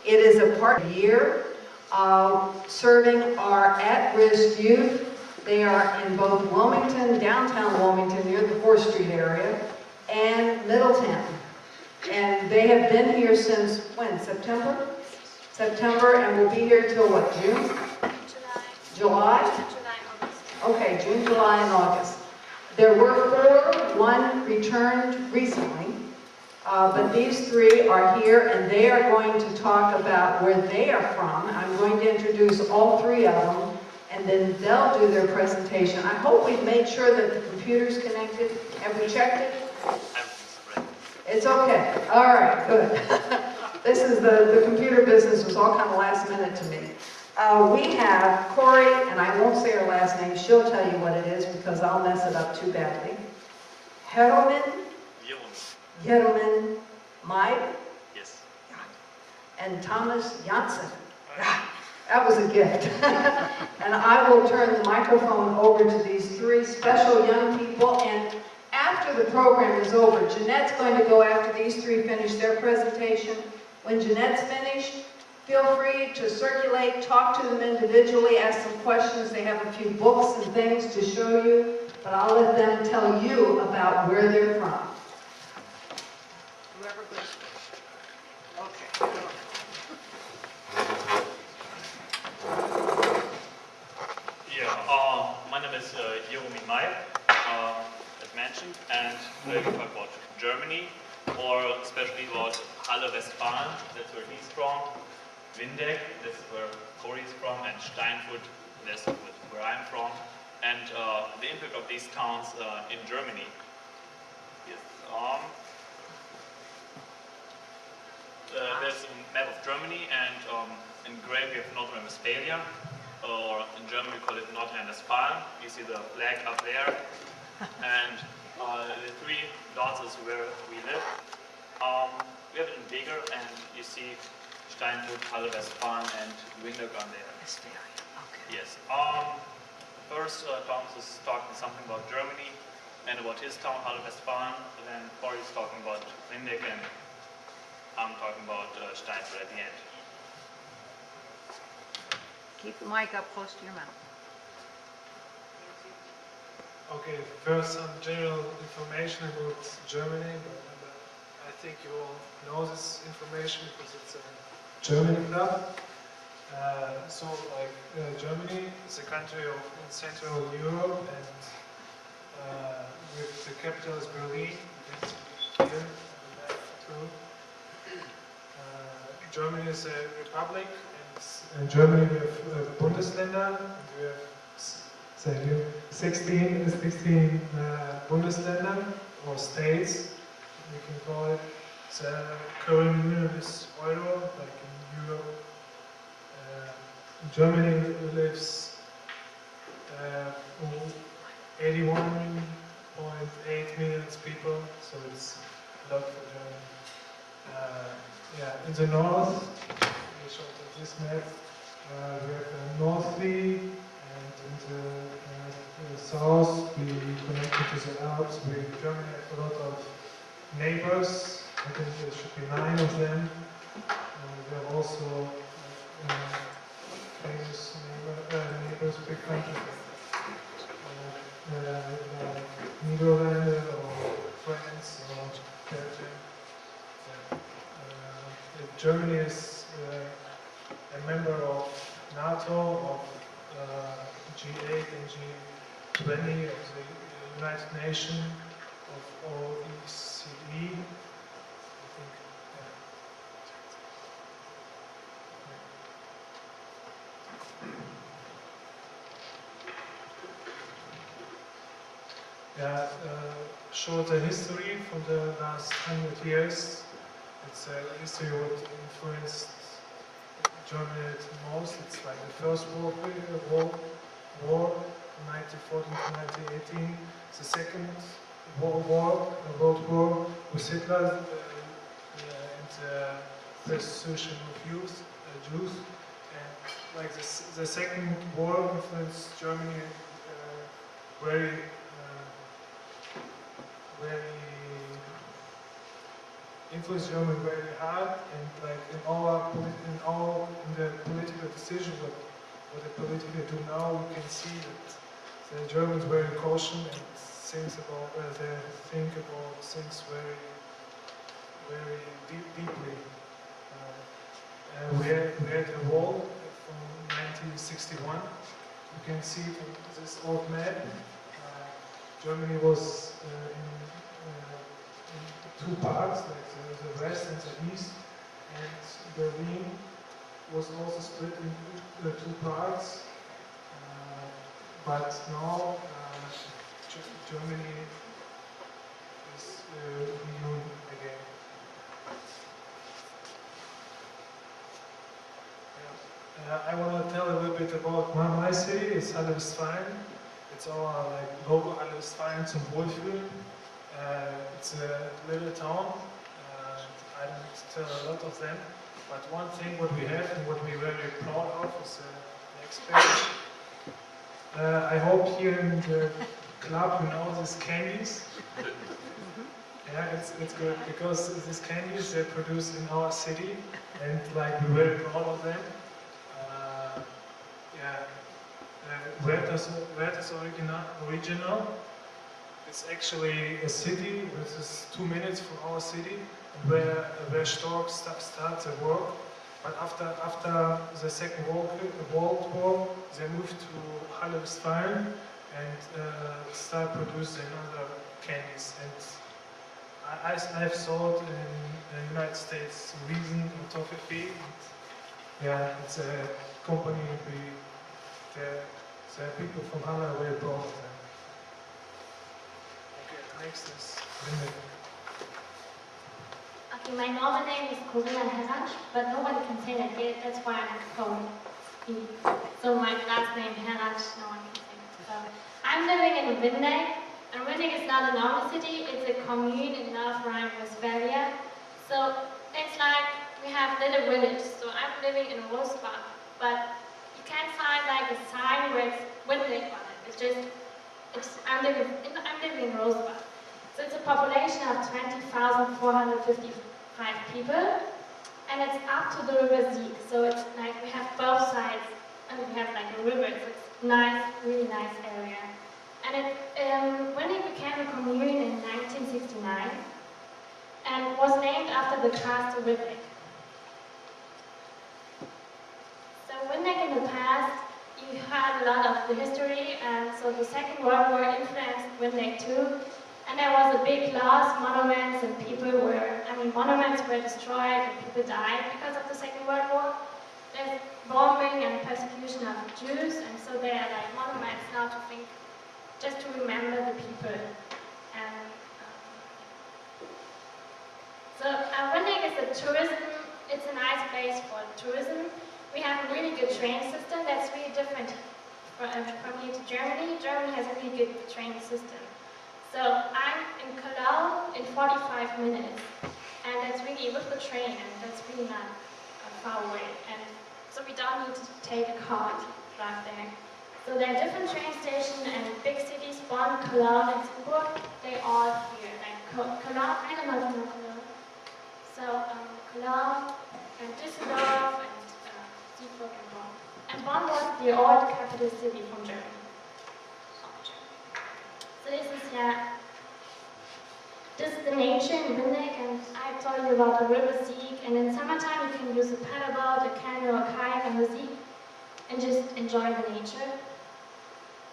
It is a part-year serving our at-risk youth. They are in both Wilmington, downtown Wilmington, near the 4th Street area, and Middletown. And they have been here since, when, September? September, and will be here till what, June? July? July, August. Okay, June, July, and August. There were 4, 1 returned recently, but these 3 are here, and they are going to talk about where they are from. I'm going to introduce all 3 of them, and then they'll do their presentation. I hope we've made sure that the computer's connected. Have we checked it? It's okay. All right, good. This is the computer business was all kind of last minute to me. We have Corey, and I won't say her last name. She'll tell you what it is because I'll mess it up too badly. Jeroen, Mike? Yes. And Thomas Janssen. That was a gift. And I will turn the microphone over to these 3 special young people. And after the program is over, Janette's going to go after these 3 finish their presentation. When Janette's finished, feel free to circulate, talk to them individually, ask some questions. They have a few books and things to show you, but I'll let them tell you about where they're from. Whoever goes first. Okay. Yeah, my name is Jeroen Meyer, as mentioned, and we talk about Germany, or especially about Halle-Westfalen, that's where he's from, Windeck, that's where Corey's from, and Steinfurt, that's where I'm from, and the impact of these towns in Germany. Yes. There's a map of Germany, and in gray we have North Rhine-Westphalia, or in German we call it North Rhine-Westfalen. You see the flag up there, and the 3 dots is where we live. We have it in bigger, and you see Steinfurt, Halle-Westfalen, and Windeck on there. Westphalia, okay. Yes. First, Thomas is talking something about Germany and about his town, Halle-Westfalen. And then Corey's talking about Windeck, and I'm talking about Steinfurt at the end. Keep the mic up close to your mouth. Okay, first some general information about Germany. I think you all know this information because it's a German club. Germany is a country in Central Europe, and with the capital is Berlin. It's here on the map too. Germany is a republic, and in Germany we have Bundesländer, and we have 16 Bundesländer, or states, we can call it. The current union is Euro, like in Europe. Germany lives 81.8 million people, so it's a lot for Germany. In the north, we showed on this map, we have a North Sea, and in the south, we connected to the Alps. Germany has a lot of neighbors. I think there should be 9 of them. We have also famous neighbors, big countries like Netherlands or France or Belgium. Germany is a member of NATO, of G8 and G20, of the United Nations, of OECD. Showed the history from the last 100 years. It's a history what influenced Germany the most. It's like the First World War, 1914 to 1918. The Second World War with Hitler and the persecution of Jews. And like the Second War influenced Germany influenced Germany very hard, and like in the political decision what they politically do now, we can see that the Germans very cautious and they think about things very deeply. We had a wall from 1961. You can see from this old map. Germany was in two parts, like the west and the east, and Berlin was also split into two parts. But now Germany is reunited again. I want to tell a little bit about my city. It's Halle-Westfalen. It's our logo Halle-Westfalen zum Wohlfühlen. It's a little town. I don't tell a lot of them, but one thing what we have and what we're very proud of is the experience. I hope here in the club you know these candies. Yeah, it's good because these candies they're produced in our city, and like we're very proud of them. Merritt original. It's actually a city which is 2 minutes from our city, where Stork starts the work. But after the Second World War, they moved to Halle-Westfalen and start producing other candies. And I've sold in the United States Reason and Toffee. Yeah, it's a company the people from Halle are very proud of them. Okay, next is Linda. Okay, my normal name is Corinna Herransch, but nobody can say that yet, that's why I'm calling me. So my last name Herransch, no one can say that. So I'm living in Windeck, and Windeck is not a normal city, it's a commune in North Rhine-Westphalia. So it's like we have little village, so I'm living in Rosbach, but you can't find like a sign where it's Windeck on it. It's just, I'm living in Rosbach. So it's a population of 20,455 people, and it's up to the river Sieg. So it's like we have both sides, and we have like a river. So it's nice, really nice area. And when it became a commune in 1969, and was named after the castle Windeck. So Windeck in the past, you heard a lot of the history, and so the Second World War influenced Windeck too. And there was a big loss, monuments, and monuments were destroyed and people died because of the Second World War. There's bombing and persecution of Jews, and so there are like monuments now to think, just to remember the people. And so Windeck is a tourism, it's a nice place for tourism. We have a really good train system that's really different from here to Germany. Germany has a really good train system. So I'm in Cologne in 45 minutes, and that's really with the train, and that's really not far away. And so we don't need to take a car to drive there. So there are different train stations and big cities, Bonn, Cologne, and Hamburg, they all here. Like Cologne, I don't know if you know Cologne. So Cologne and Düsseldorf and Siegburg and Bonn. And Bonn was the old capital city from Germany. So this is the nature in Windeck, and I told you about the river Sieg, and in summertime you can use a paddleboat, a canoe, or kayak on the Sieg, and just enjoy the nature.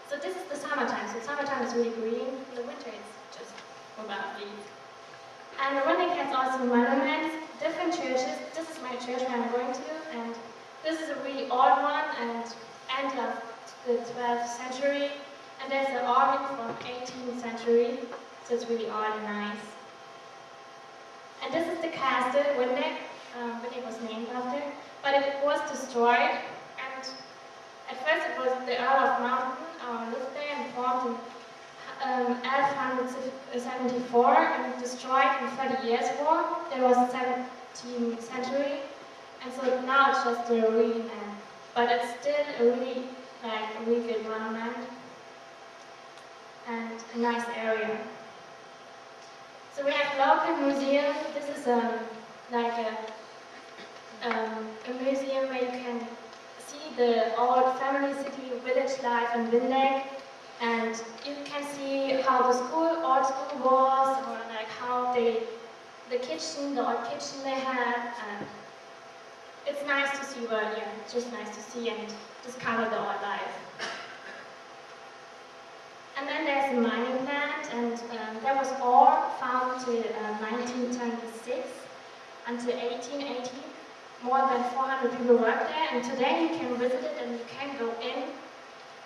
So this is the summertime, so summertime is really green, in the winter it's just without leaves. And Windeck has also monuments, different churches. This is my church where I'm going to, and this is a really old one, and end of the 12th century. And there's an organ from 18th century, so it's really old and nice. And this is the castle, Windeck. Windeck was named after, but it was destroyed. And at first it was the Earl of Mountain lived there and formed in 1174 and destroyed in 30 Years' War. There was 17th century, and so now it's just a ruin. But it's still a really good monument. And a nice area. So we have local museum. This is like a museum where you can see the old family city village life in Windeck, and you can see how the old school was, or like how the old kitchen they had. And it's nice to see, but yeah, it's just nice to see and discover the old life. And then there's a mining plant, and there was ore found till 1926 until 1880. More than 400 people worked there, and today you can visit it and you can go in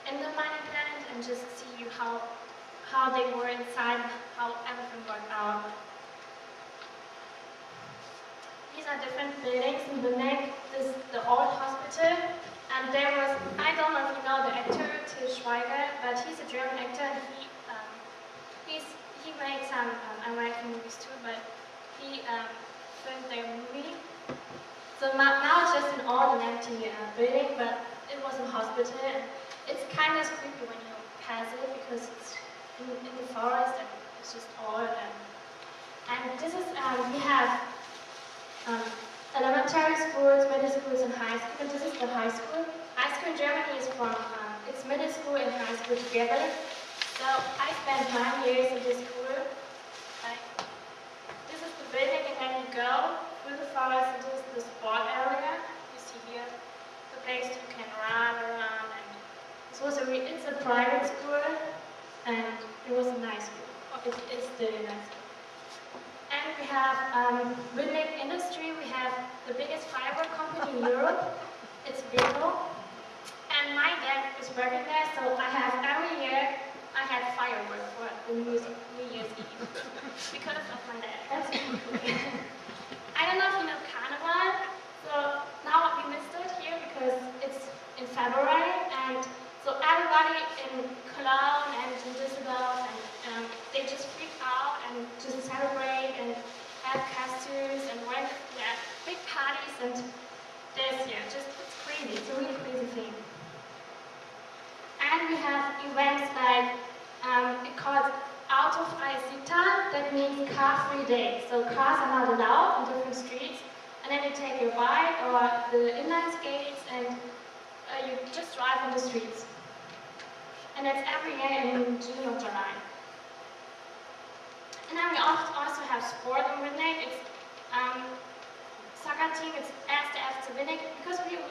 the mining plant and just see how they were inside, how everything worked out. These are different buildings in Windeck. This is the old hospital, and there was, I don't know if you know the actor Till Schweiger, but he's a German actor, and he made some American movies too, but he filmed their movie. So now it's just an old and empty building, but it was a hospital, and it's kind of creepy when you pass it because it's in the forest and it's just old. And this is, we have elementary schools, middle schools, and high school. And this is the high school. High school in Germany is from, it's middle school and high school together. So I spent 9 years in this school. This is the building, and then you go through the forest, and this is the sport area. You see here the place you can run around. And this was it's a private school, and it was a nice school. It's still a nice school. And we have Windeck Industry. We have the biggest firework company in Europe. It's Vivo. And my dad is working there, so I have every year I had fireworks for the New Year's Eve because of my dad. That's really cool. I don't know if you know Carnival, so now we missed it here because it's in February, and so everybody in Cologne and in Düsseldorf, and they just freak out and just celebrate and have costumes and went, yeah, big parties, and this, yeah, just, it's crazy, it's a really crazy thing. And we have events like, it calls Autofreie Siegtag, that means car-free day. So cars are not allowed on different streets, and then you take your bike or the inline skates and you just drive on the streets. And that's every year in June or July. And then we also have sport in Windeck. It's soccer team, it's Erste FC Windeck, because we're a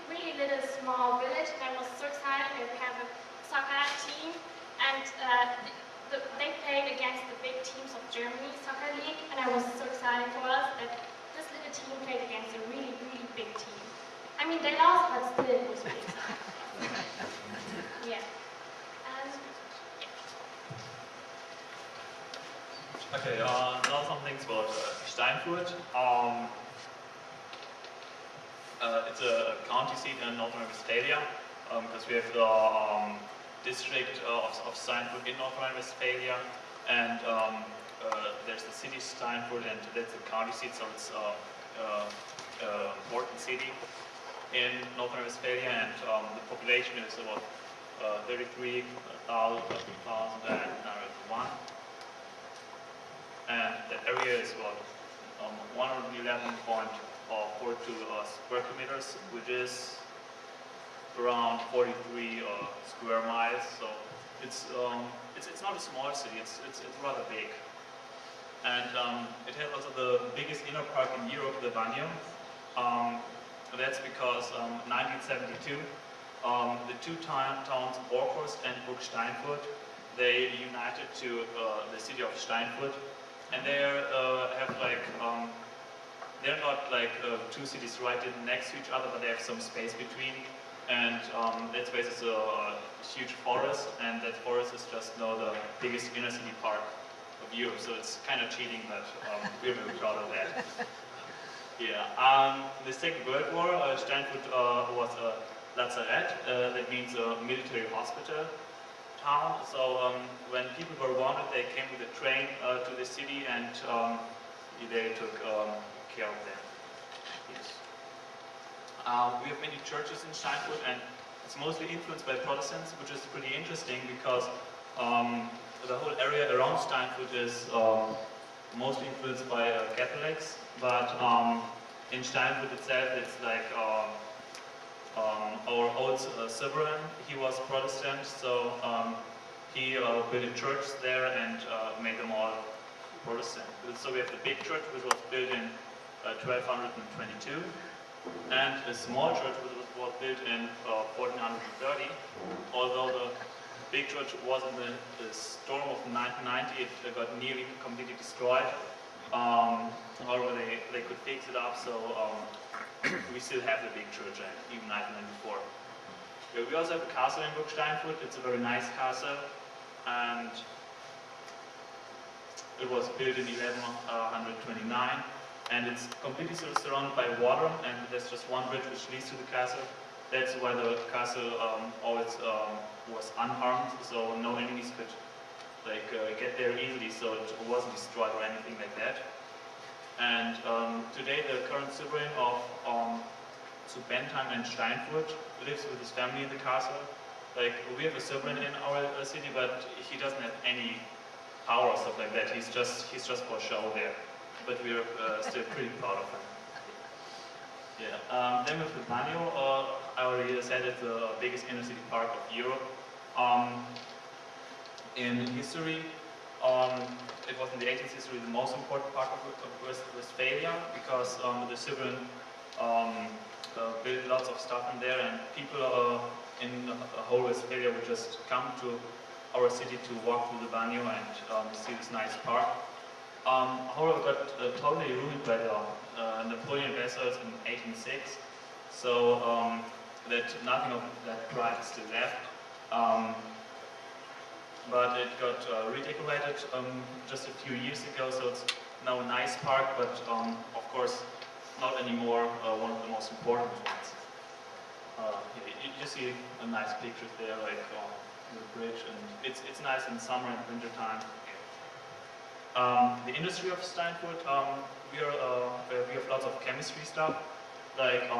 really little small village, and I was so excited that we have a soccer team, and they played against the big teams of Germany soccer league, and I was so excited for us that this little team played against a really big team. I mean, they lost, but still it was really exciting. Yeah. And Okay, now some things about Steinfurt. It's a county seat in North Rhine-Westphalia, because we have the district of Steinfurt in North Rhine-Westphalia, and there's the city Steinfurt, and that's the county seat, so it's an important city in North Rhine-Westphalia, and the population is about 33,901, and the area is about 111.42 square kilometers, which is around 43 square miles. So it's not a small city. It's rather big, and it has also the biggest inner park in Europe, the Banyum. That's because 1972, the two towns Borkhorst and Burg Steinfurt, they united to the city of Steinfurt, and they have like they're not like two cities right next to each other, but they have some space between, and that space is a huge forest, and that forest is just now the biggest inner city park of Europe, so it's kind of cheating that we're very proud of that. Yeah, the Second World War, Steinfurt was a lazaret, that means a military hospital town, so when people were wounded, they came with a train to the city, and they took care of them. Yes. We have many churches in Steinfurt, and it's mostly influenced by Protestants, which is pretty interesting because the whole area around Steinfurt is mostly influenced by Catholics, but in Steinfurt itself, it's like our old sovereign. He was Protestant, so he built a church there and made them all Protestant. So we have the big church, which was built in 1222, and a small church, which was built in 1430. Although the big church was in the storm of 1990, it got nearly completely destroyed. However, they could fix it up, so we still have the big church, even 1994. Yeah, we also have a castle in Burg Steinfurt. It's a very nice castle, and it was built in 1129, and it's completely surrounded by water, and there's just one bridge which leads to the castle. That's why the castle always was unharmed, so no enemies could get there easily, so it wasn't destroyed or anything like that. And today the current sovereign of zu Bentheim and Steinfurt lives with his family in the castle. Like, we have a sovereign in our city, but he doesn't have any power or stuff like that. He's just for show there. But we're still pretty proud of him. Yeah. Then with the Banio, I already said it's the biggest inner city park of Europe. In history, it was in the 18th century the most important park of Westphalia, because the sovereign built lots of stuff in there, and people in the whole Westphalia would just come to our city to walk through the Banio and see this nice park. However, it got totally ruined by the Napoleon vessels in 1806, so that nothing of that pride is still left. But it got redecorated just a few years ago, so it's now a nice park, but of course not anymore one of the most important ones. You see a nice picture there, like the bridge, and it's nice in summer and winter time. The industry of Steinfurt, we have lots of chemistry stuff, like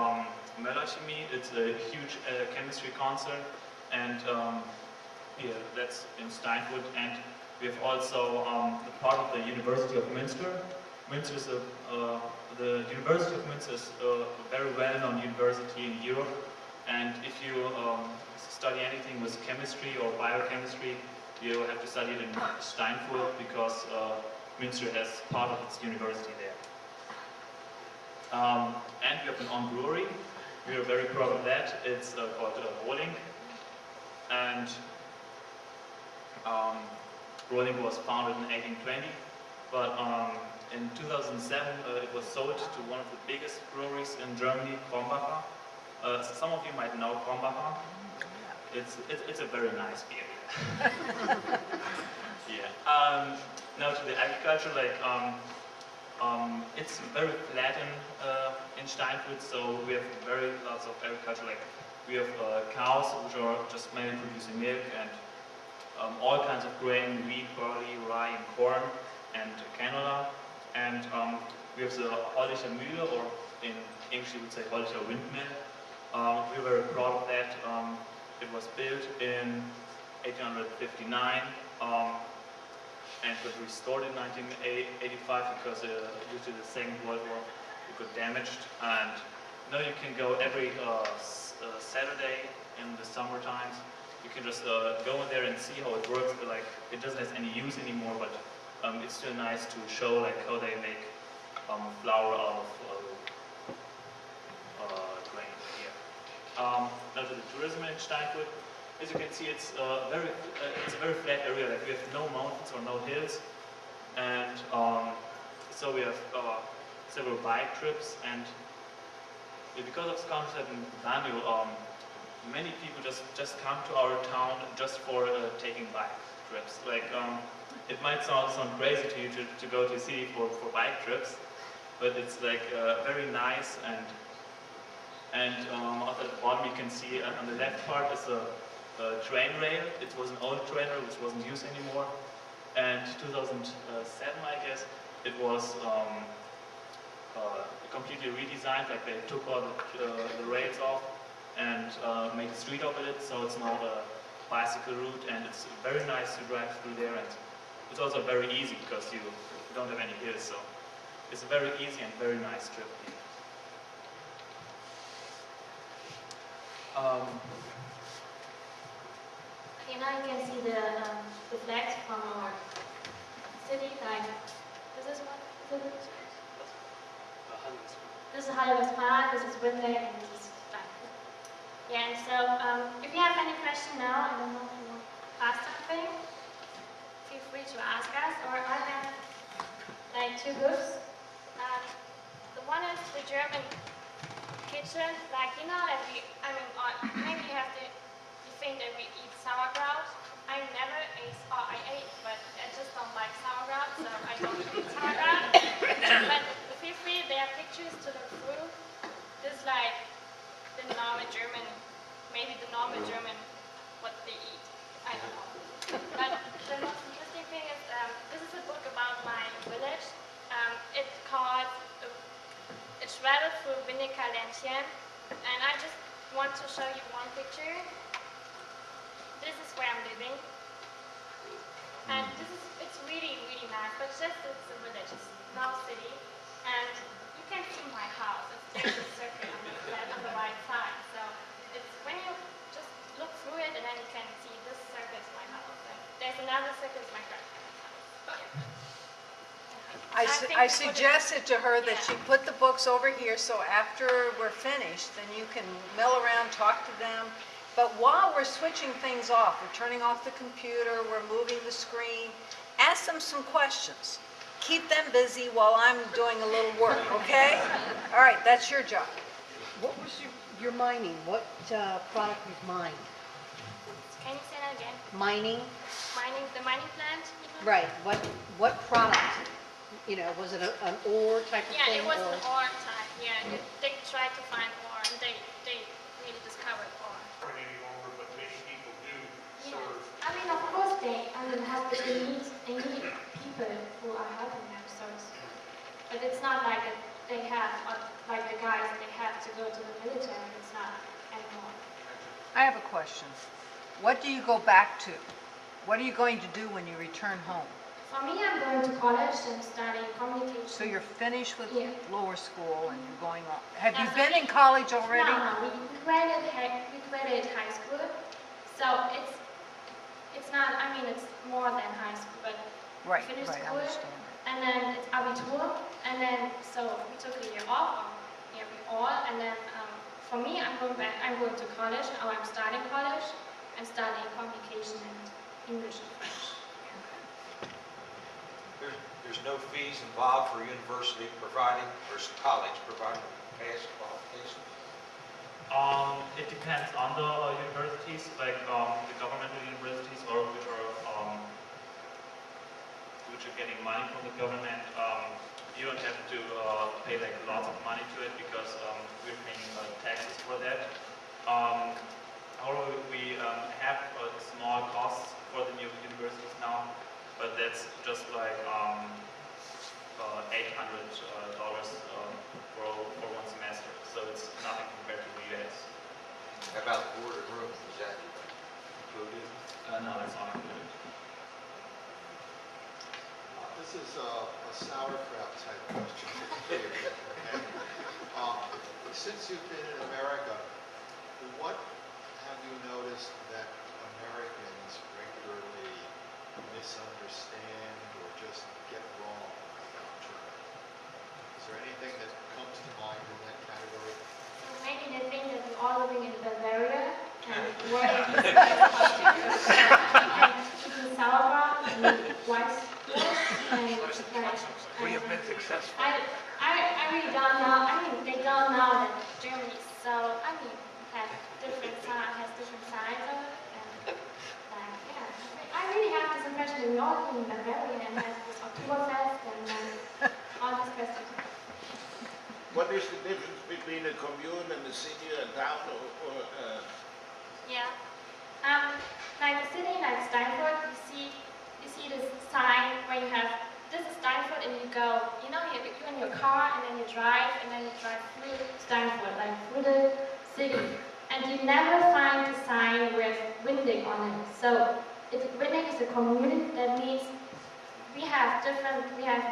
Merritt. It's a huge chemistry concern, and yeah, that's in Steinfurt. And we have also the part of the University of Münster. The University of Münster is a very well-known university in Europe, and if you study anything with chemistry or biochemistry, you have to study it in Steinfurt, because Münster has part of its university there. And we have an own brewery. We are very proud of that. It's called Rohling. And Rohling was founded in 1820, but in 2007 it was sold to one of the biggest breweries in Germany, Krombacher. Some of you might know Krombacher. It's a very nice beer. Yeah. Now to the agriculture, it's very flat in Steinfurt, so we have lots of agriculture. Like, we have cows, which are just mainly producing milk, and all kinds of grain, wheat, barley, rye, and corn, and canola. And we have the Hollicher Mühle, or in English you would say Hollicher Windmill. We're very proud of that. It was built in 1859 and was restored in 1985 because due to the Second World War it got damaged. And now you can go every Saturday in the summer times. You can just go in there and see how it works. Like, it doesn't have any use anymore, but it's still nice to show how they make flour out of grain here. Now to the tourism in Steinfurt. As you can see, it's a very flat area. Like, we have no mountains or no hills, and so we have several bike trips. And because of this concept in Banio, many people just come to our town just for taking bike trips. Like, it might sound crazy to you to go to the city for bike trips, but it's like very nice. And at the bottom you can see on the left part is a train rail. It was an old train rail which wasn't used anymore. And 2007, I guess, it was completely redesigned. Like, they took all the rails off and made a street of it, so it's now a bicycle route, and it's very nice to drive through there. And it's also very easy because you don't have any hills, so it's a very easy and very nice trip here. Okay, now you can see the flags from our city. Like this is one. This is Halle Westfalen. This is Windeck, and this is Frankfurt. Yeah. And so if you have any question now, I don't know if you want to ask something. Feel free to ask us. Or I have like two books. The one is the German kitchen. Like you know that maybe you have to. Think that we eat sauerkraut. I never ate, I ate, but I just don't like sauerkraut, so I don't eat sauerkraut. But feel free, there are pictures to look through. This is like the normal German, maybe the normal German, what they eat. I don't know. But the most interesting thing is, this is a book about my village. It's called A Travel through Windecker Ländchen, and I just want to show you one picture. This is where I'm living, and it's really, really nice, but it's a village, it's no city, and you can see my house. There's a circle on the right side, so it's when you just look through it, and then you can see this circle is my house, and there's another circle is my grandparents' house. Yeah. I suggested to her that she put the books over here, so after we're finished, then you can mill around, talk to them. But while we're switching things off, we're turning off the computer, we're moving the screen, ask them some questions. Keep them busy while I'm doing a little work, okay? All right, that's your job. What was your mining? What product was mined? Can you say that again? Mining? The mining plant? Right. What product? You know, was it an ore type of thing? Yeah, it was an ore type. Yeah, they tried to find ore, and they really discovered ore. Any longer, but many people do Yeah. serve. I mean, of course they need people who are helping them. So but it's not like they have, like the guys, they have to go to the military. It's not anymore. I have a question. What do you go back to? What are you going to do when you return home? For me, I'm going to college and studying communication. So you're finished with Yeah. lower school and you're going on. Have you Yeah, been in college already? No, we graduated high school. So it's not, I mean, it's more than high school, but Right, finished right, I school, understand that. and then it's Abitur, and then, so we took a year off, we all, and then for me, I'm going to college, or I'm starting college, and studying communication and English and French. There's no fees involved for university providing, or college providing pass qualification? It depends on the universities, like the governmental universities, or which are getting money from the government. You don't have to pay like lots of money to it because we're paying taxes for that. However, we have small costs for the new universities now, but that's just like $800 for one semester, so it's nothing compared to the US. How about the board and room, is that included? No, that's not included. This is a sauerkraut type question. Okay. Since you've been in America, what have you noticed that Americans regularly misunderstand or just get wrong about Germany? Is there anything that comes to mind in that category? So maybe they think that we're all living in Bavaria, and we're eating sauerkraut and white sauce, and we have been successful. I really don't know. I mean, they don't know that Germany is so, has different sides of it, and I really have this impression that we're all living in Bavaria and have this Oktoberfest and all this festival. What is the difference between a commune and a city and town? Yeah. Like the city, like Steinfurt, you see this sign where you have, this is Steinfurt, and you go, you're in your car, and then you drive through Steinfurt, like through the city. And you never find the sign with Windeck on it. So Windeck is a commune, that means we have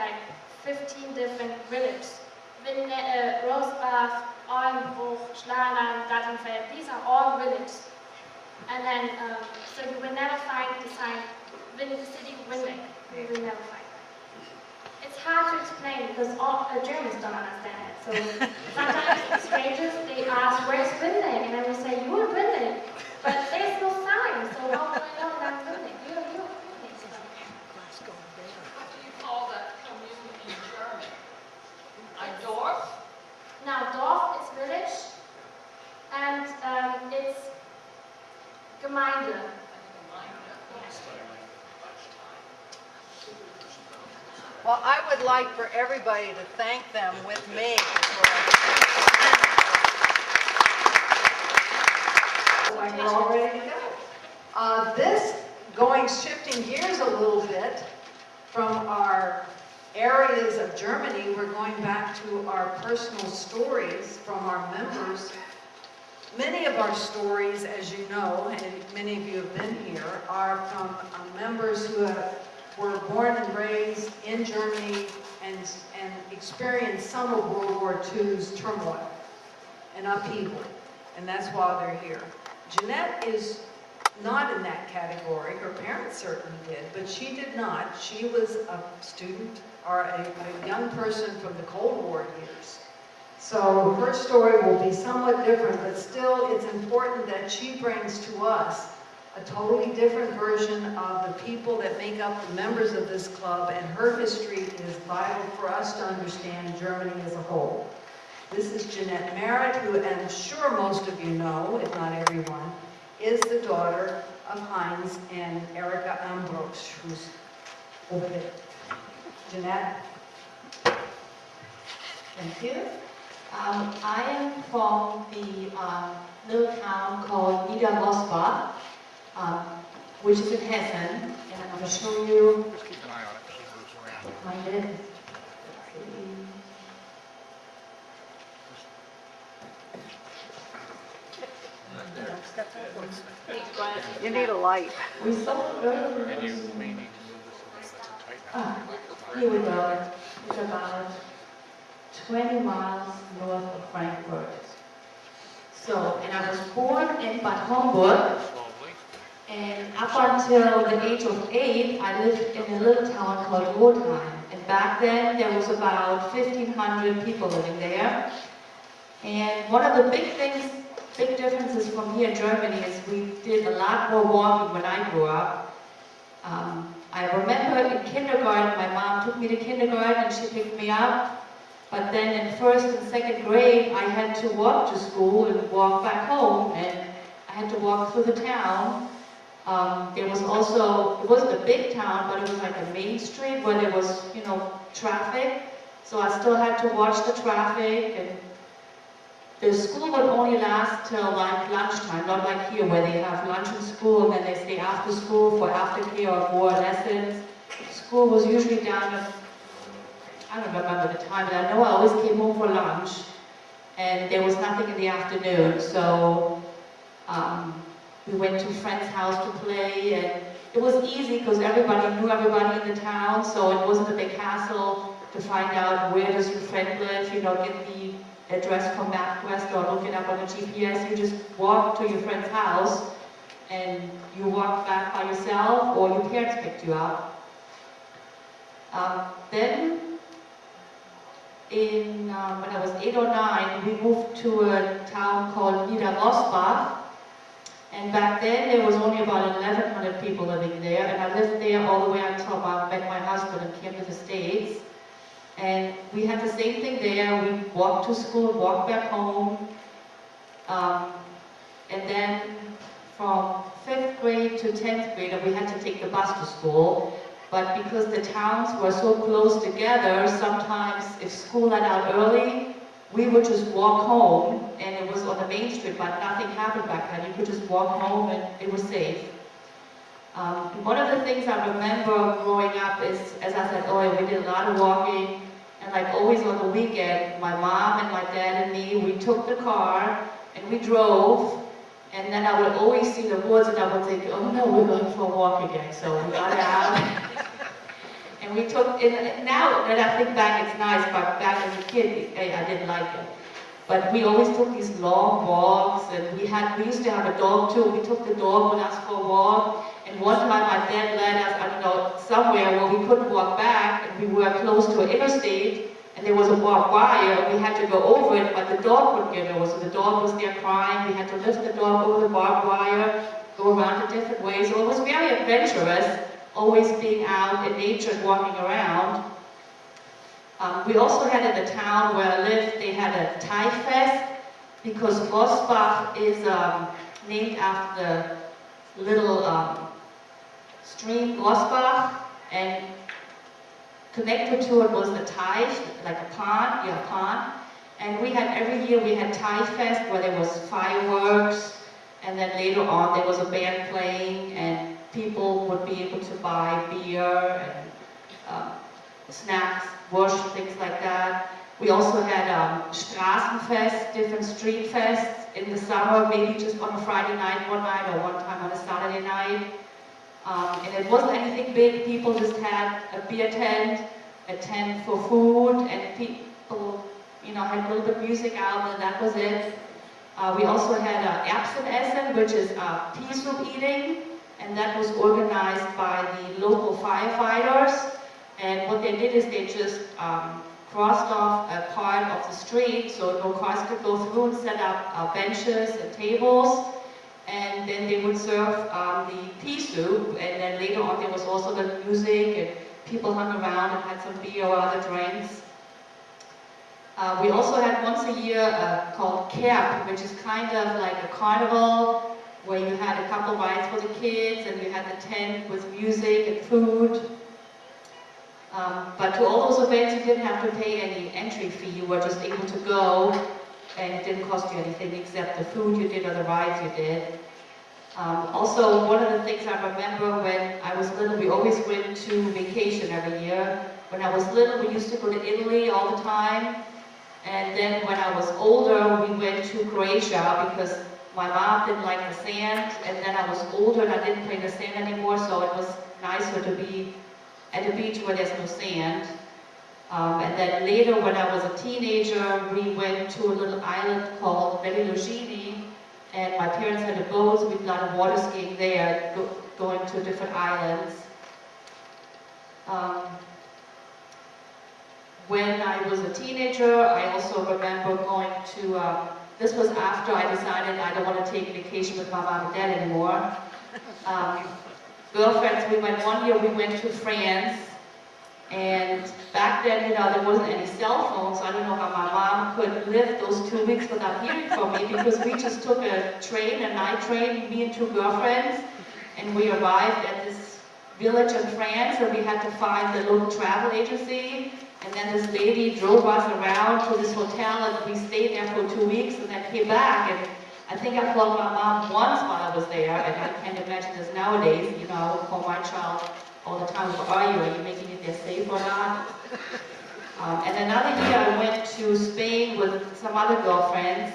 like 15 different villages. Rosbach, Oldenburg, Schlaland, Dattenfeld, these are all villages. And then, so you will never find the city Windeck. You will never find that. It's hard to explain because all Germans don't understand it. So sometimes strangers, they ask, where's Windeck? And I will say, you're Windeck. But there's no sign, so how do I know that I'm Windeck? You're Windeck. What do you call that community in German? Ein Dorf? Now, Dorf is village, and it's Gemeinde. Well, I would like for everybody to thank them with me. Like we're all ready to go. Shifting gears a little bit from our areas of Germany, we're going back to our personal stories from our members. Many of our stories, as you know, and many of you have been here, are from members who were born and raised in Germany and experienced some of World War II's turmoil and upheaval. And that's why they're here. Janette is not in that category. Her parents certainly did, but she did not. She was a student or a young person from the Cold War years. So her story will be somewhat different, but still it's important that she brings to us a totally different version of the people that make up the members of this club, and her history is vital for us to understand Germany as a whole. This is Janette Merritt, who I'm sure most of you know, if not everyone, is the daughter of Heinz and Erika Ambrosch, who's over there. Janette? Thank you. I am from the little town called Niederrosbach, which is in Hessen, and I'm going to show you my list. You need a light. We saw here we go. It's about 20 miles north of Frankfurt. So, and I was born in Bad Homburg, and up until the age of 8, I lived in a little town called Rotheim. And back then, there was about 1,500 people living there. And one of the big differences from here in Germany is we did a lot more walking when I grew up. I remember in kindergarten, my mom took me to kindergarten and she picked me up. But then in first and second grade, I had to walk to school and walk back home, and I had to walk through the town. There was also, it wasn't a big town, but it was like a main street where there was, traffic. So I still had to watch the traffic, and the school would only last till like lunchtime, not like here where they have lunch in school and then they stay after school for aftercare or more lessons. School was usually down to, I don't remember the time, but I know I always came home for lunch and there was nothing in the afternoon. So we went to a friend's house to play, and it was easy because everybody knew everybody in the town, so it wasn't a big hassle to find out where does your friend live, get the address from MapQuest or look it up on the GPS. You just walk to your friend's house and you walk back by yourself, or your parents picked you up. Then when I was 8 or 9, we moved to a town called Niederrosbach, and back then there was only about 1,100 people living there, and I lived there all the way until I met my husband and came to the States. And we had the same thing there. We walked to school, walked back home, and then from 5th grade to 10th grade, we had to take the bus to school. But because the towns were so close together, sometimes if school let out early, we would just walk home, and it was on the main street, but nothing happened back then. You could just walk home and it was safe. One of the things I remember growing up is, as I said earlier, we did a lot of walking, and like always on the weekend, my mom and my dad and me, we took the car and we drove, and then I would always see the woods and I would think, oh no, we're going for a walk again. So we got out And we took, and now that I think back, it's nice, but back as a kid, I didn't like it. But we always took these long walks, and we used to have a dog too. We took the dog with us for a walk, and one time my dad led us, I don't know, somewhere where we couldn't walk back, and we were close to an interstate, and there was a barbed wire, we had to go over it, but the dog couldn't get over, so the dog was there crying, we had to lift the dog over the barbed wire, go around in different ways, so it was very adventurous, always being out in nature and walking around. We also had in the town where I lived, they had a Thai fest, because Rosbach is named after the little stream Rosbach, and connected to it was the Thai, like a pond, and we had, every year we had Thai fest where there was fireworks, and then later on there was a band playing, and people would be able to buy beer and snacks, wash, things like that. We also had Straßenfest, different street fests in the summer, maybe just on a Friday night one night, or one time on a Saturday night. And it wasn't anything big, people just had a beer tent, a tent for food, and people, you know, had a little bit of music out, and that was it. We also had Erbsenessen, which is pea soup eating, and that was organized by the local firefighters. And what they did is they just crossed off a part of the street so no cars could go through, and set up benches and tables. And then they would serve the pea soup, and then later on there was also the music, and people hung around and had some beer or other drinks. We also had once a year called Kerb, which is kind of like a carnival where you had a couple rides for the kids, and you had the tent with music and food. But to all those events you didn't have to pay any entry fee, you were just able to go, and it didn't cost you anything except the food you did or the rides you did. Also, one of the things I remember when I was little, we always went to vacation every year. When I was little, we used to go to Italy all the time. And then when I was older, we went to Croatia because my mom didn't like the sand. And then I was older and I didn't play in the sand anymore, so it was nicer to be at a beach where there's no sand. And then later, when I was a teenager, we went to a little island called Merritt, and my parents had a boat, so we did a lot of water skiing there, going to different islands. When I was a teenager, I also remember going to, this was after I decided I don't want to take vacation with my mom and dad anymore. Girlfriends, we went one year, we went to France. And back then, you know, there wasn't any cell phones, so I don't know how my mom could live those 2 weeks without hearing from me, because we just took a train, a night train, me and two girlfriends, and we arrived at this village in France, and we had to find the local travel agency, and then this lady drove us around to this hotel, and we stayed there for 2 weeks, and then came back, and I think I called my mom once while I was there, and I can't imagine this nowadays, you know, I would call my child all the time, where are you? Are you making it there safe or not? And another year I went to Spain with some other girlfriends.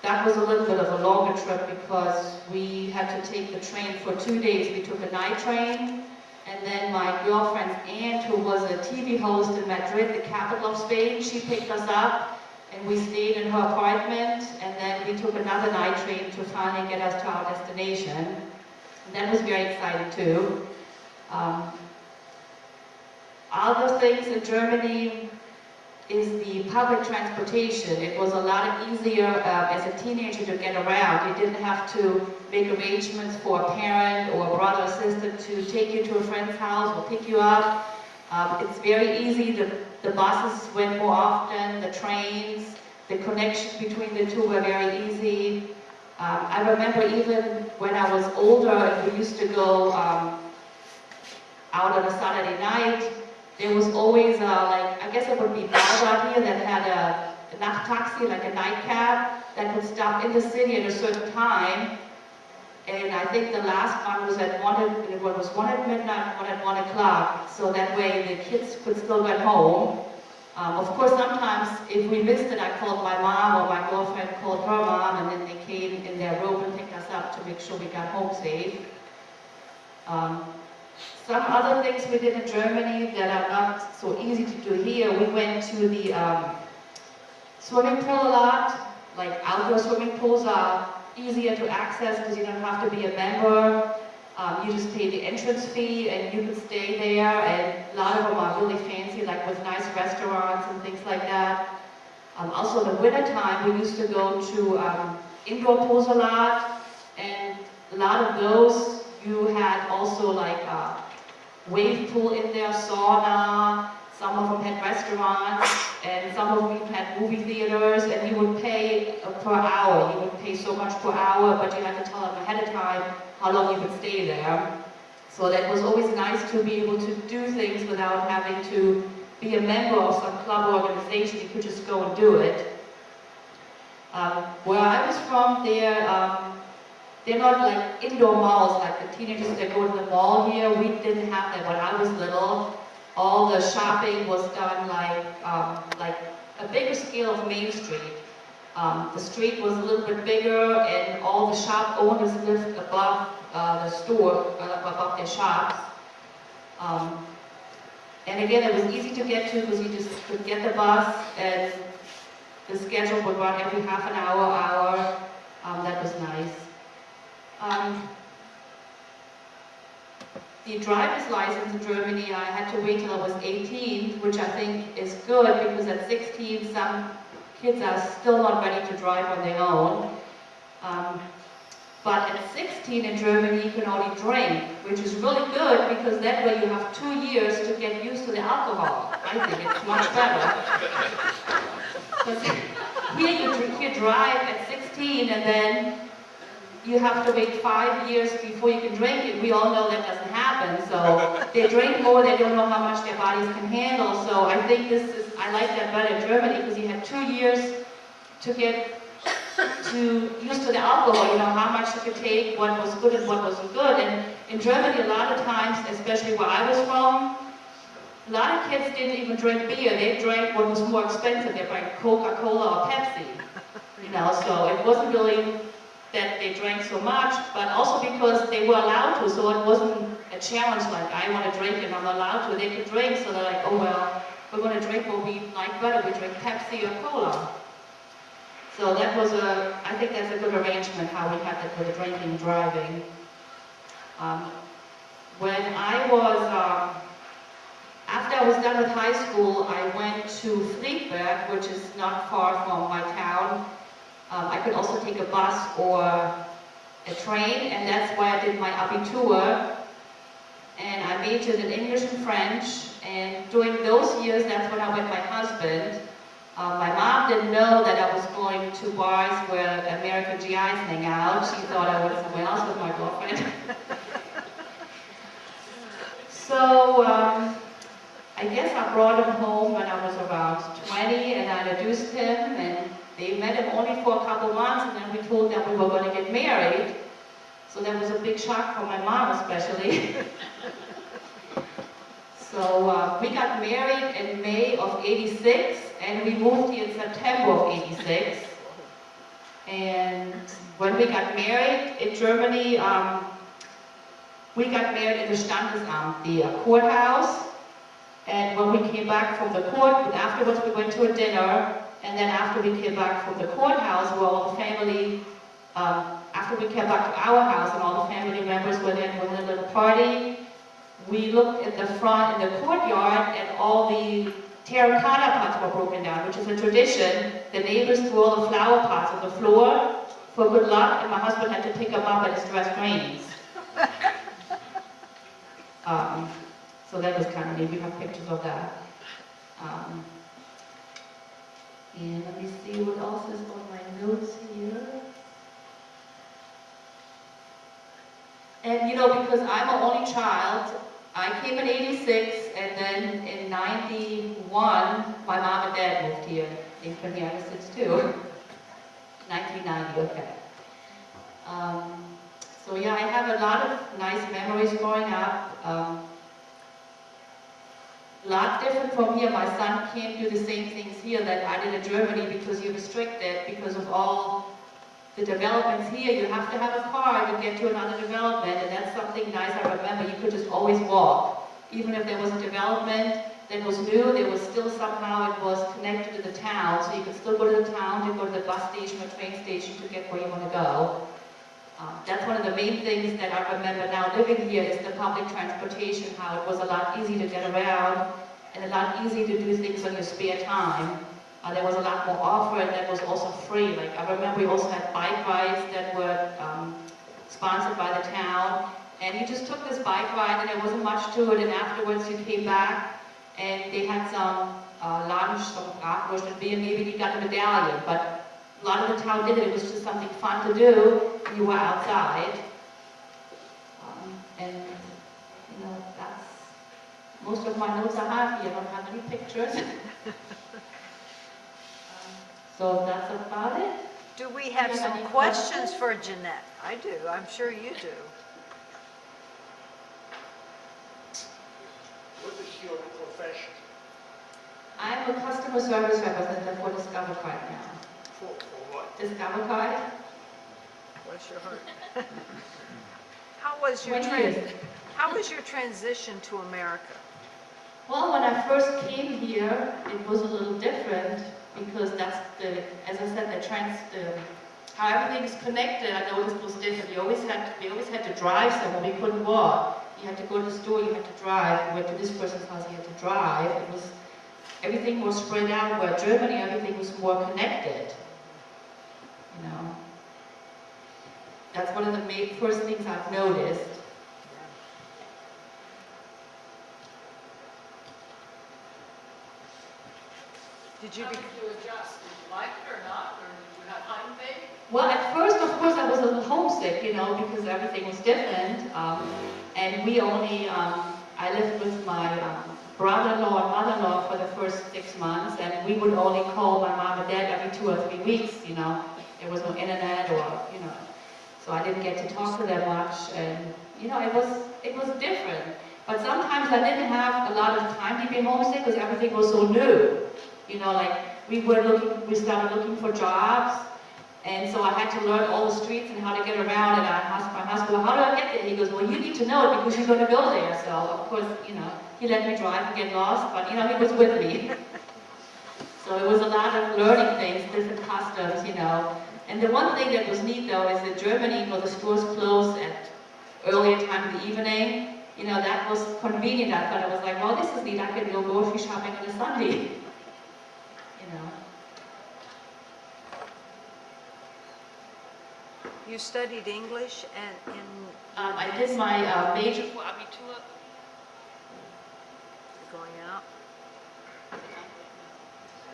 That was a little bit of a longer trip because we had to take the train for 2 days. We took a night train, and then my girlfriend's aunt, who was a TV host in Madrid, the capital of Spain, she picked us up, and we stayed in her apartment, and then we took another night train to finally get us to our destination. And that was very exciting too. Other things in Germany is the public transportation. It was a lot easier as a teenager to get around. You didn't have to make arrangements for a parent or a brother or sister to take you to a friend's house or pick you up. It's very easy. The buses went more often, the trains, the connections between the two were very easy. I remember even when I was older and we used to go out on a Saturday night, there was always like, I guess it would be bars out here that had a Nachttaxi, like a nightcab, that could stop in the city at a certain time. And I think the last one was at one at midnight, one at 1 o'clock, so that way the kids could still get home. Of course, sometimes if we missed it, I called my mom, or my girlfriend called her mom, and then they came in their robe and picked us up to make sure we got home safe. Some other things we did in Germany that are not so easy to do here. We went to the swimming pool a lot. Like outdoor swimming pools are easier to access because you don't have to be a member. You just pay the entrance fee and you can stay there, and a lot of them are really fancy, like with nice restaurants and things like that. Also in the wintertime, we used to go to indoor pools a lot, and a lot of those you had also like a wave pool in there, sauna, some of them had restaurants, and some of them had movie theaters, and you would pay per hour. You would pay so much per hour, but you had to tell them ahead of time how long you could stay there. So that was always nice to be able to do things without having to be a member of some club or organization. You could just go and do it. Where I was from, they're not like indoor malls like the teenagers that go to the mall here. We didn't have that when I was little. All the shopping was done like a bigger scale of Main Street. The street was a little bit bigger, and all the shop owners lived above the store, above their shops. And again, it was easy to get to because you just could get the bus, and the schedule would run every half an hour. That was nice. The driver's license in Germany, I had to wait till I was 18, which I think is good because at 16, some kids are still not ready to drive on their own. But at 16 in Germany, you can only drink, which is really good because that way you have 2 years to get used to the alcohol. I think it's much better. Because here you drive at 16 and then you have to wait 5 years before you can drink it. We all know that doesn't happen. So they drink more, they don't know how much their bodies can handle. So I think I like that better in Germany because you had 2 years to get used to the alcohol, you know, how much you could take, what was good and what wasn't good. And in Germany, a lot of times, especially where I was from, a lot of kids didn't even drink beer. They drank what was more expensive. They drank Coca-Cola or Pepsi. You know, so it wasn't really that they drank so much, but also because they were allowed to, so it wasn't a challenge like, I want to drink and I'm allowed to. They could drink, so they're like, oh well, we're going to drink what we like better. We drink Pepsi or Cola. So that was I think that's a good arrangement how we had that with the drinking and driving. When I was, after I was done with high school, I went to Friedberg, which is not far from my town. I could also take a bus or a train, and that's where I did my Abitur. And I majored in English and French, and during those years, that's when I met my husband. My mom didn't know that I was going to bars where American GIs hang out. She thought I went somewhere else with my girlfriend. So I guess I brought him home when I was around 20, and I introduced him, and they met him only for a couple months, and then we told them we were going to get married. So that was a big shock for my mom especially. So we got married in May of '86, and we moved here in September of '86. And when we got married in Germany, we got married in the Standesamt, the courthouse. And when we came back from the court, afterwards we went to a dinner. And then after we came back from the courthouse, where all the family, after we came back to our house and all the family members were there, we had a little party. We looked at the front in the courtyard, and all the terracotta pots were broken down, which is a tradition. The neighbors threw all the flower pots on the floor for good luck, and my husband had to pick them up at his dress reins. So that was kind of neat. We have pictures of that. And let me see what else is on my notes here. And you know, because I'm an only child, I came in '86, and then in '91, my mom and dad moved here. They've been here since too. 1990, okay. So yeah, I have a lot of nice memories growing up. A lot different from here. My son can't do the same things here that I did in Germany because you're restricted because of all the developments here, you have to have a car to get to another development, and that's something nice I remember. You could just always walk. Even if there was a development that was new, there was still somehow it was connected to the town, so you could still go to the town to go to the bus station or train station to get where you want to go. That's one of the main things that I remember now living here is the public transportation, how it was a lot easier to get around and a lot easier to do things on your spare time. There was a lot more offer, and that was also free. Like I remember we also had bike rides that were sponsored by the town, and you just took this bike ride and there wasn't much to it, and afterwards you came back and they had some lunch, some bratwurst and beer, maybe you got a medallion, but a lot of the town did it. It was just something fun to do. You were outside, and you know, that's most of my notes I have here. I don't have any pictures. So that's about it. Do we have Do you have some any questions questions? for Janette? I do, I'm sure you do. What is your profession? I'm a customer service representative for Discover Card now. For what? Discover Card? Bless your heart. How was your 20 years. How was your transition to America? Well, when I first came here, it was a little different because that's the, as I said, how everything is connected. I noticed was different. We always had to drive somewhere. We couldn't walk. You had to go to the store. You had to drive. You went to this person's house. You had to drive. It was everything was spread out. Where Germany, everything was more connected. You know, that's one of the first things I've noticed. Did you How be, did you adjust? Did you like it or not? Or did you have Heimweh? Well, at first, of course, I was a little homesick, you know, because everything was different. And we only, I lived with my brother-in-law and mother-in-law for the first 6 months, and we would only call my mom and dad every 2 or 3 weeks, you know. There was no internet or, you know, so I didn't get to talk to them much, and, you know, it was different. But sometimes I didn't have a lot of time to be homesick because everything was so new. You know, like, we started looking for jobs, and so I had to learn all the streets and how to get around, and I asked my husband, well, how do I get there? He goes, well, you need to know it because you're going to go there. So, of course, you know, he let me drive and get lost, but, you know, he was with me. So it was a lot of learning things, different customs, you know. And the one thing that was neat, though, is that Germany, you know, the stores closed at earlier time in the evening. You know, that was convenient. I thought, I was like, well, this is neat. I can go grocery shopping on a Sunday. You know. you studied English and in... I did my major for Abitur. Going out?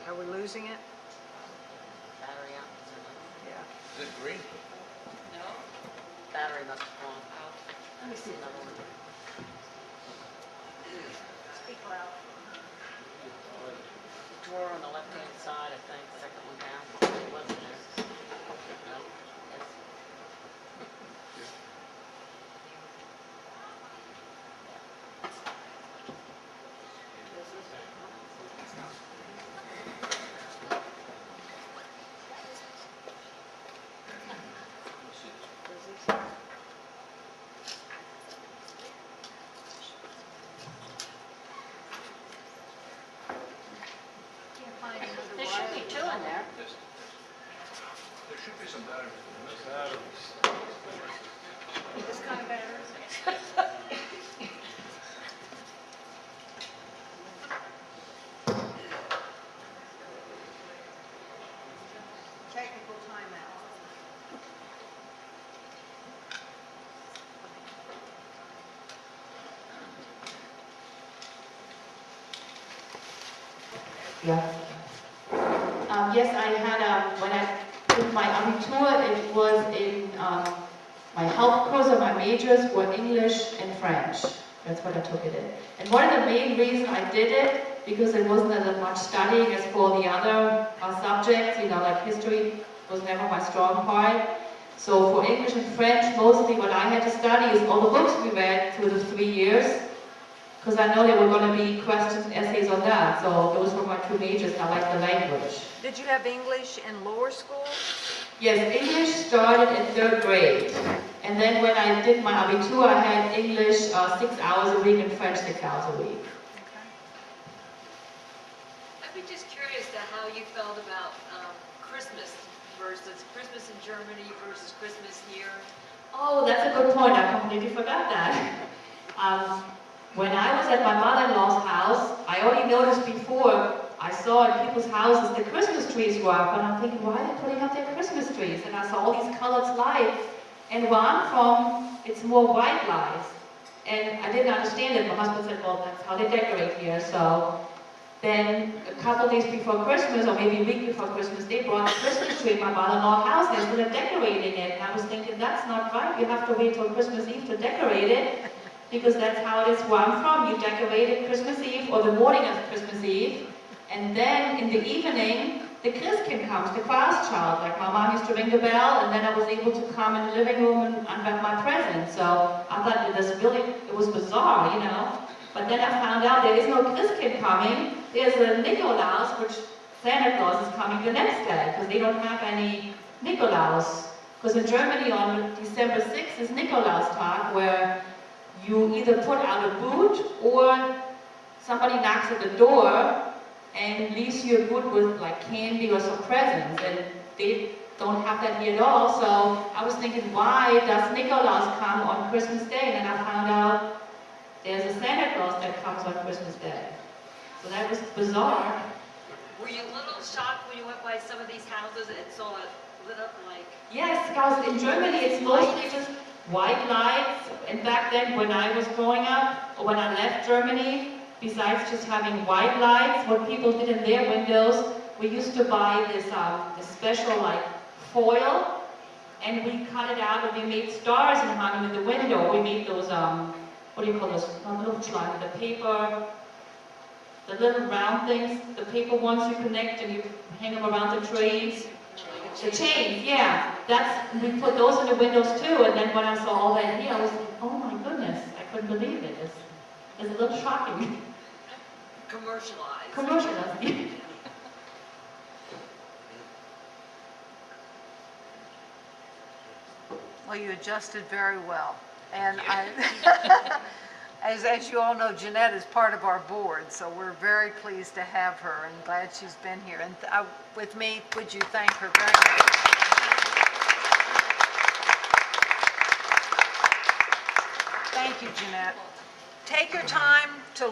Are we losing it? Battery out. Yeah. Is it green? No? Battery must have gone out. Let me see another one. Speak loud. Drawer on the left-hand side, I think, second one down. It wasn't there. No. Yes. There should be 2 in there. There should be some batteries. This kind of batteries? Technical timeout. Yeah. Yes, I had, when I did my Abitur, it was in, my health course and my majors were English and French. That's what I took it in. And one of the main reasons I did it, because it wasn't as much studying as for the other subjects, you know, like history was never my strong part. So for English and French, mostly what I had to study is all the books we read through the 3 years. Because I know there were going to be questions, essays on that. So those were my 2 majors, and I like the language. Did you have English in lower school? Yes, English started in 3rd grade. And then when I did my Abitur, I had English 6 hours a week and French 6 hours a week. I'd be just curious to how you felt about Christmas versus Christmas in Germany versus Christmas here. Oh, that's a good point. I completely forgot that. When I was at my mother-in-law's house, I already noticed before, I saw in people's houses the Christmas trees were up, and I'm thinking, why are they putting up their Christmas trees? And I saw all these colored lights, and where I'm from, it's more white lights. And I didn't understand it. My husband said, well, that's how they decorate here. So then a couple days before Christmas, or maybe a week before Christmas, they brought a Christmas tree in my mother-in-law's house. They started decorating it, and I was thinking, that's not right. You have to wait till Christmas Eve to decorate it, because that's how it is where I'm from. You decorate it Christmas Eve or the morning of Christmas Eve, and then in the evening, the Christkind comes, the Christ child. Like my mom used to ring the bell, and then I was able to come in the living room and unwrap my present. So I thought it was bizarre, you know. But then I found out there is no Christkind coming. There's a Nikolaus, which Santa Claus is coming the next day, because they don't have any Nikolaus. Because in Germany on December 6th is Nikolaustag, where you either put out a boot or somebody knocks at the door and leaves you a boot with like candy or some presents, and they don't have that here at all. So I was thinking, why does Nikolaus come on Christmas Day? And then I found out there's a Santa Claus that comes on Christmas Day. So that was bizarre. Were you a little shocked when you went by some of these houses and saw it lit up like? Yes, because in Germany it's mostly just white lights. And back then when I was growing up, or when I left Germany, besides just having white lights, what people did in their windows, we used to buy this special like foil, and we cut it out and we made stars and hung them in the window. We made those, what do you call those, not Luftschlangen, the paper, the little round things, the paper ones you connect and you hang them around the trees. The chains, yeah. We put those in the windows too, and then when I saw all that here, I was like, oh my goodness, I couldn't believe it. It's a little shocking. Commercialized. Commercialized. Well, you adjusted very well. And as you all know, Janette is part of our board, so we're very pleased to have her and glad she's been here. And with me, would you thank her very much? Thank you, Janette. Take your time to